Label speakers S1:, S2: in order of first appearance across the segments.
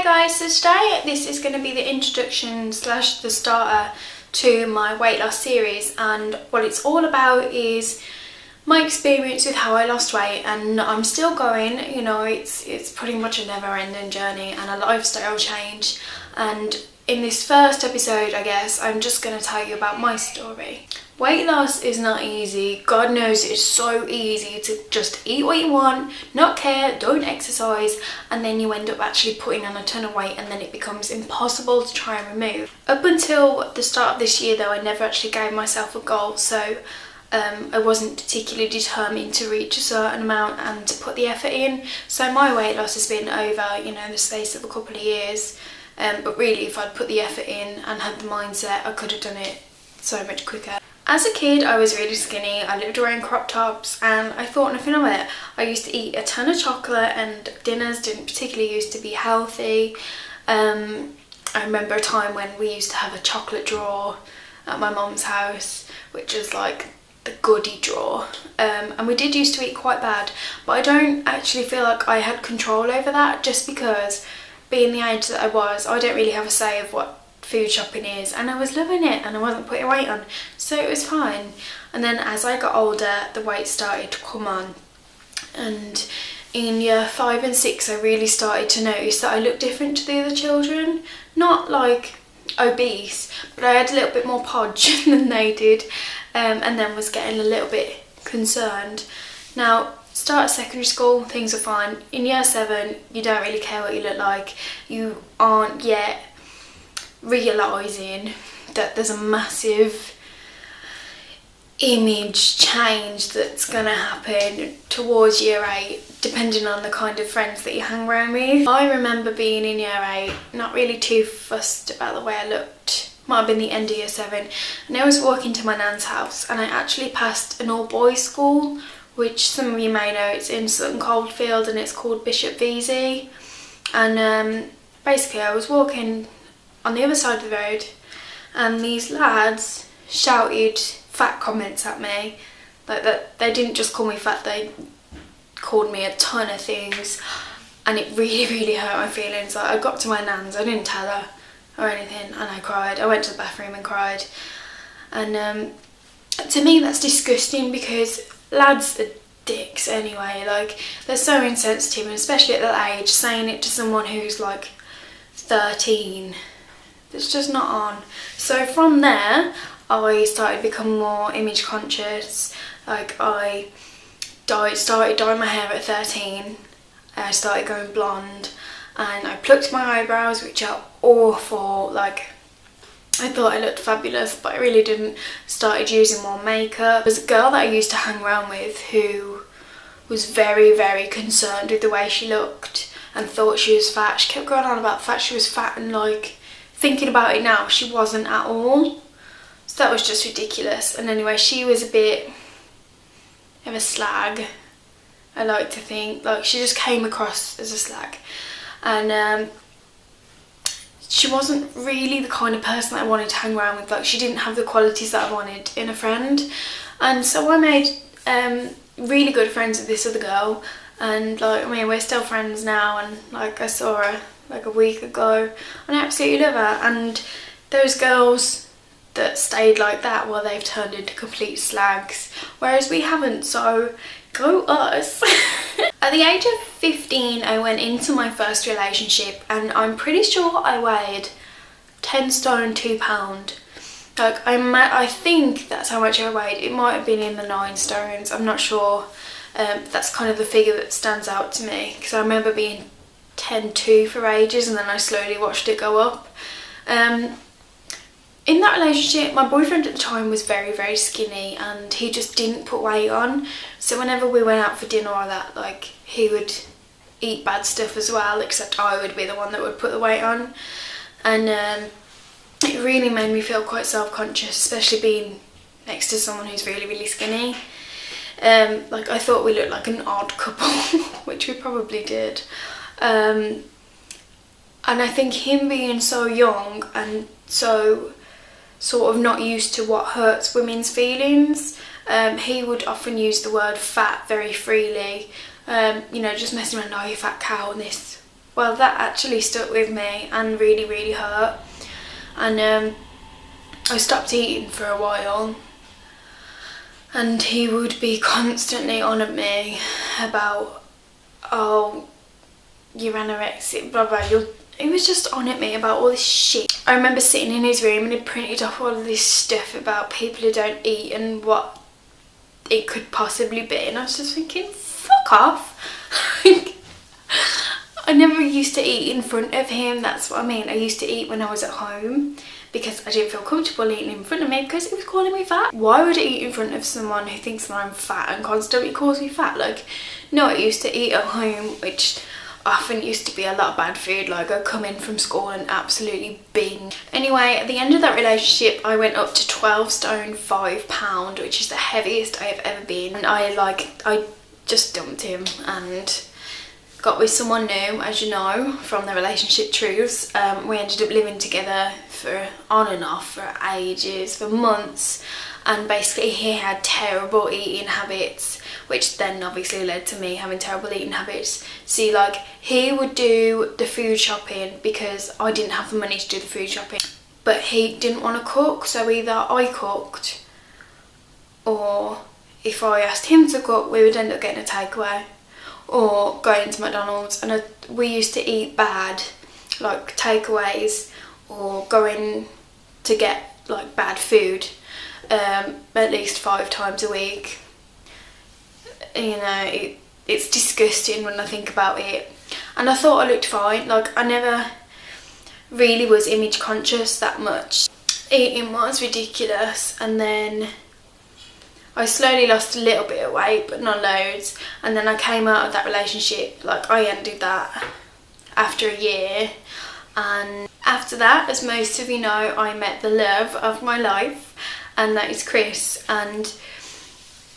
S1: guys, so today this is going to be the introduction slash the starter to my weight loss series, and what it's all about is my experience with how I lost weight, and I'm still going. You know, it's pretty much a never-ending journey and a lifestyle change. And in this first episode, I guess, I'm just going to tell you about my story. Weight loss is not easy. God knows it's so easy to just eat what you want, not care, don't exercise, and then you end up actually putting on a ton of weight, and then it becomes impossible to try and remove. Up until the start of this year though, I never actually gave myself a goal, so I wasn't particularly determined to reach a certain amount and to put the effort in. So my weight loss has been over, you know, the space of a couple of years. But really, if I'd put the effort in and had the mindset, I could have done it so much quicker. As a kid, I was really skinny. I lived wearing crop tops and I thought nothing of it. I used to eat a ton of chocolate, and dinners didn't particularly used to be healthy. I remember a time when we used to have a chocolate drawer at my mum's house, which was like the goodie drawer. And we did used to eat quite bad, but I don't actually feel like I had control over that, just because being the age that I was, I don't really have a say of what food shopping is, and I was loving it and I wasn't putting weight on, so it was fine. And then as I got older, the weight started to come on, and in year 5 and 6 I really started to notice that I looked different to the other children. Not like obese, but I had a little bit more podge than they did, and then was getting a little bit concerned. Now, start of secondary school, things are fine. In year 7, you don't really care what you look like. You aren't yet realising that there's a massive image change that's going to happen towards year 8, depending on the kind of friends that you hang around with. I remember being in year 8, not really too fussed about the way I looked. Might have been the end of year 7, and I was walking to my nan's house, and I actually passed an all-boys school, which some of you may know, it's in Sutton Coldfield and it's called Bishop Vesey. And basically I was walking on the other side of the road, and these lads shouted fat comments at me. Like that, they didn't just call me fat, they called me a ton of things, and it really hurt my feelings. Like, I got to my nan's, I didn't tell her or anything, and I cried. I went to the bathroom and cried. And to me that's disgusting, because lads are dicks anyway. Like, they're so insensitive, and especially at that age, saying it to someone who's like 13, it's just not on. So from there I started becoming more image conscious. Like, I started dyeing my hair at 13. I started going blonde, and I plucked my eyebrows, which are awful. Like, I thought I looked fabulous, but I really didn't. Started using more makeup. There's a girl that I used to hang around with who was very concerned with the way she looked and thought she was fat. She kept going on about the fact she was fat, and like, thinking about it now, she wasn't at all. So that was just ridiculous. And anyway, she was a bit of a slag, I like to think. Like, she just came across as a slag. And she wasn't really the kind of person that I wanted to hang around with. Like, she didn't have the qualities that I wanted in a friend. And so I made really good friends with this other girl, and like, I mean, we're still friends now, and like, I saw her like a week ago and I absolutely love her. And those girls that stayed like that, well, they've turned into complete slags, whereas we haven't, so go us. At the age of 15 I went into my first relationship, and I'm pretty sure I weighed 10 stone 2 pound. Like, I think that's how much I weighed. It might have been in the 9 stones, I'm not sure. That's kind of the figure that stands out to me, because I remember being 10.2 for ages, and then I slowly watched it go up. In that relationship, my boyfriend at the time was very skinny, and he just didn't put weight on. So whenever we went out for dinner or that, like, he would eat bad stuff as well, except I would be the one that would put the weight on. And it really made me feel quite self-conscious, especially being next to someone who's really skinny. Like, I thought we looked like an odd couple, which we probably did. And I think him being so young and so sort of not used to what hurts women's feelings, he would often use the word fat very freely. You know, just messing around, oh, you fat cow, and this well, that actually stuck with me and really, really hurt. And I stopped eating for a while, and he would be constantly on at me about, oh, you're anorexic, blah blah. He was just on at me about all this shit. I remember sitting in his room and he printed off all of this stuff about people who don't eat and what it could possibly be, and I was just thinking, fuck off. I never used to eat in front of him, that's what I mean. I used to eat when I was at home because I didn't feel comfortable eating in front of me because it was calling me fat. Why would I eat in front of someone who thinks that I'm fat and constantly calls me fat? Like, no, I used to eat at home, which often used to be a lot of bad food. Like, I'd come in from school and absolutely binge. Anyway, at the end of that relationship, I went up to 12 stone 5 pound, which is the heaviest I've ever been. And I just dumped him and got with someone new, as you know from the relationship truths. We ended up living together for on and off for ages, for months, and basically he had terrible eating habits, which then obviously led to me having terrible eating habits. See, like, he would do the food shopping because I didn't have the money to do the food shopping, but he didn't want to cook, so either I cooked, or if I asked him to cook, we would end up getting a takeaway or going to McDonald's. And we used to eat bad, like takeaways, or going to get like bad food at least 5 times a week. You know, it's disgusting when I think about it. And I thought I looked fine. Like, I never really was image conscious that much. Eating was ridiculous, and then I slowly lost a little bit of weight, but not loads. And then I came out of that relationship, like, I ended that after a year. And after that, as most of you know, I met the love of my life, and that is Chris. And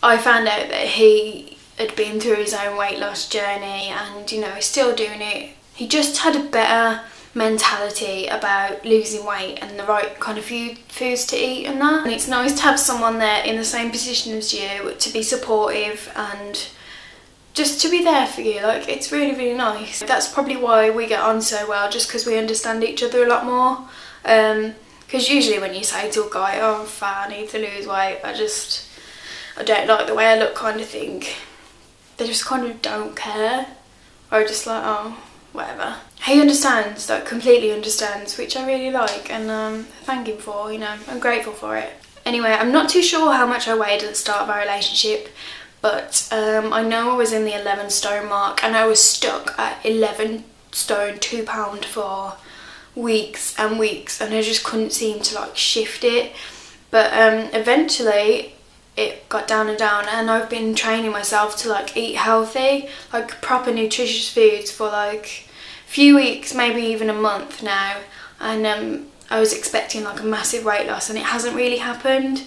S1: I found out that he had been through his own weight loss journey, and, you know, he's still doing it. He just had a better mentality about losing weight and the right kind of foods to eat and that. And it's nice to have someone there in the same position as you to be supportive and just to be there for you. Like, it's really, really nice. That's probably why we get on so well, just because we understand each other a lot more. Because usually when you say to a guy, oh, I'm fat, I need to lose weight, I don't like the way I look kind of thing, they just kind of don't care, or just like, oh, whatever. He understands, like, completely understands, which I really like, and thank him for, you know, I'm grateful for it. Anyway, I'm not too sure how much I weighed at the start of our relationship, but I know I was in the 11 stone mark, and I was stuck at 11 stone 2 pound for weeks and weeks, and I just couldn't seem to, like, shift it. But eventually it got down and down, and I've been training myself to, like, eat healthy, like proper nutritious foods for like a few weeks, maybe even a month now. And I was expecting like a massive weight loss, and it hasn't really happened.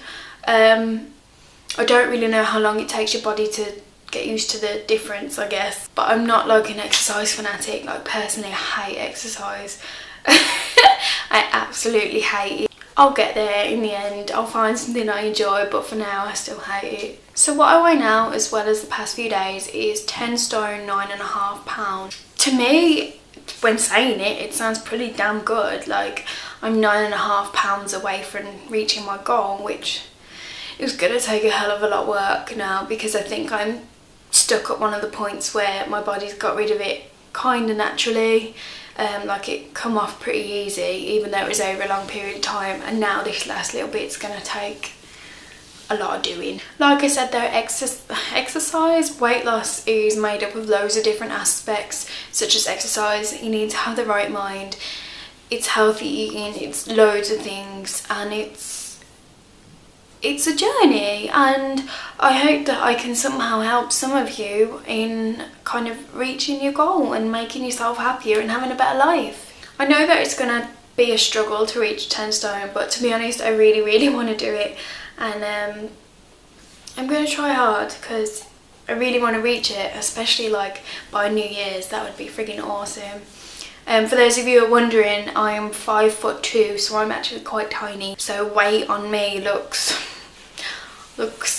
S1: I don't really know how long it takes your body to get used to the difference, I guess. But I'm not like an exercise fanatic. Like, personally, I hate exercise. I absolutely hate it. I'll get there in the end. I'll find something I enjoy, but for now I still hate it. So what I weigh now, as well as the past few days, is 10 stone 9.5 pounds. To me, when saying it, it sounds pretty damn good. Like, I'm 9.5 pounds away from reaching my goal, which is gonna take a hell of a lot of work now, because I think I'm stuck at one of the points where my body's got rid of it kind of naturally. Like, it come off pretty easy, even though it was over a long period of time, and now this last little bit's gonna take a lot of doing. Like I said though, exercise, weight loss is made up of loads of different aspects, such as exercise, you need to have the right mind, it's healthy eating, it's loads of things, and it's a journey. And I hope that I can somehow help some of you in kind of reaching your goal and making yourself happier and having a better life. I know that it's gonna be a struggle to reach 10 stone, but to be honest, I really, really want to do it, and I'm gonna try hard because I really want to reach it, especially like by New Year's. That would be friggin' awesome. For those of you who are wondering, I'm 5'2", so I'm actually quite tiny, so weight on me looks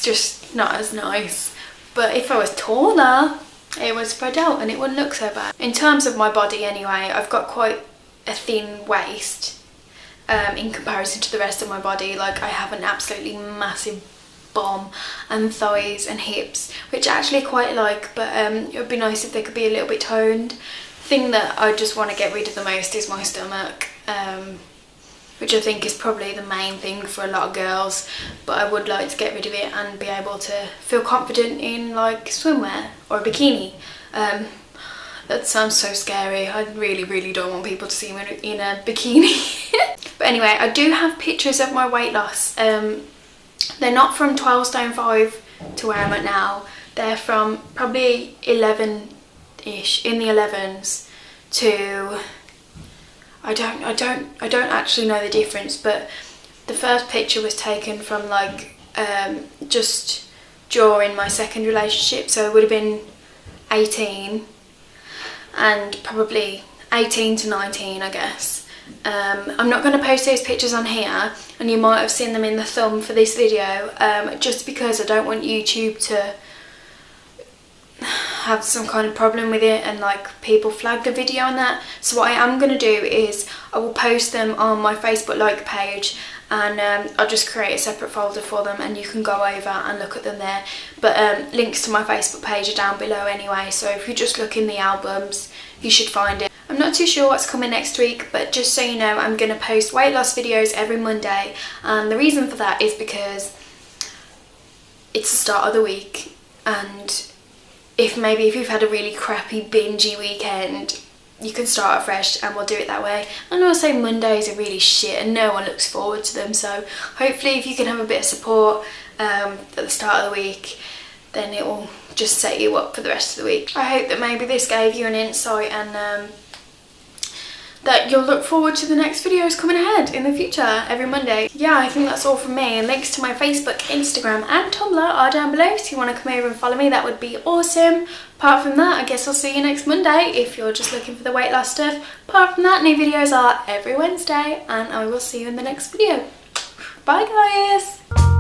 S1: just not as nice. But if I was taller, it would spread out and it wouldn't look so bad. In terms of my body anyway, I've got quite a thin waist in comparison to the rest of my body. Like, I have an absolutely massive bum and thighs and hips, which I actually quite like, but it would be nice if they could be a little bit toned. Thing that I just want to get rid of the most is my stomach, which I think is probably the main thing for a lot of girls, but I would like to get rid of it and be able to feel confident in like swimwear or a bikini. That sounds so scary. I really don't want people to see me in a bikini. But anyway, I do have pictures of my weight loss. They're not from 12 stone 5 to where I'm at now. They're from probably 11-ish, in the 11s to, I don't actually know the difference, but the first picture was taken from like just during my second relationship, so it would have been 18 and probably 18 to 19, I guess. I'm not going to post those pictures on here, and you might have seen them in the thumb for this video, just because I don't want YouTube to have some kind of problem with it and like people flag the video and that. So what I am going to do is I will post them on my Facebook like page, and I'll just create a separate folder for them and you can go over and look at them there. But links to my Facebook page are down below anyway, so if you just look in the albums you should find it. I'm not too sure what's coming next week, but just so you know, I'm going to post weight loss videos every Monday, and the reason for that is because it's the start of the week, and if you've had a really crappy bingey weekend, you can start afresh, and we'll do it that way. And also Mondays are really shit and no one looks forward to them, so hopefully if you can have a bit of support at the start of the week, then it will just set you up for the rest of the week. I hope that maybe this gave you an insight, and that you'll look forward to the next videos coming ahead in the future every Monday. Yeah, I think that's all from me, and links to my Facebook, Instagram and Tumblr are down below, so if you want to come over and follow me, that would be awesome. Apart from that, I guess I'll see you next Monday if you're just looking for the weight loss stuff. Apart from that, new videos are every Wednesday, and I will see you in the next video. Bye guys!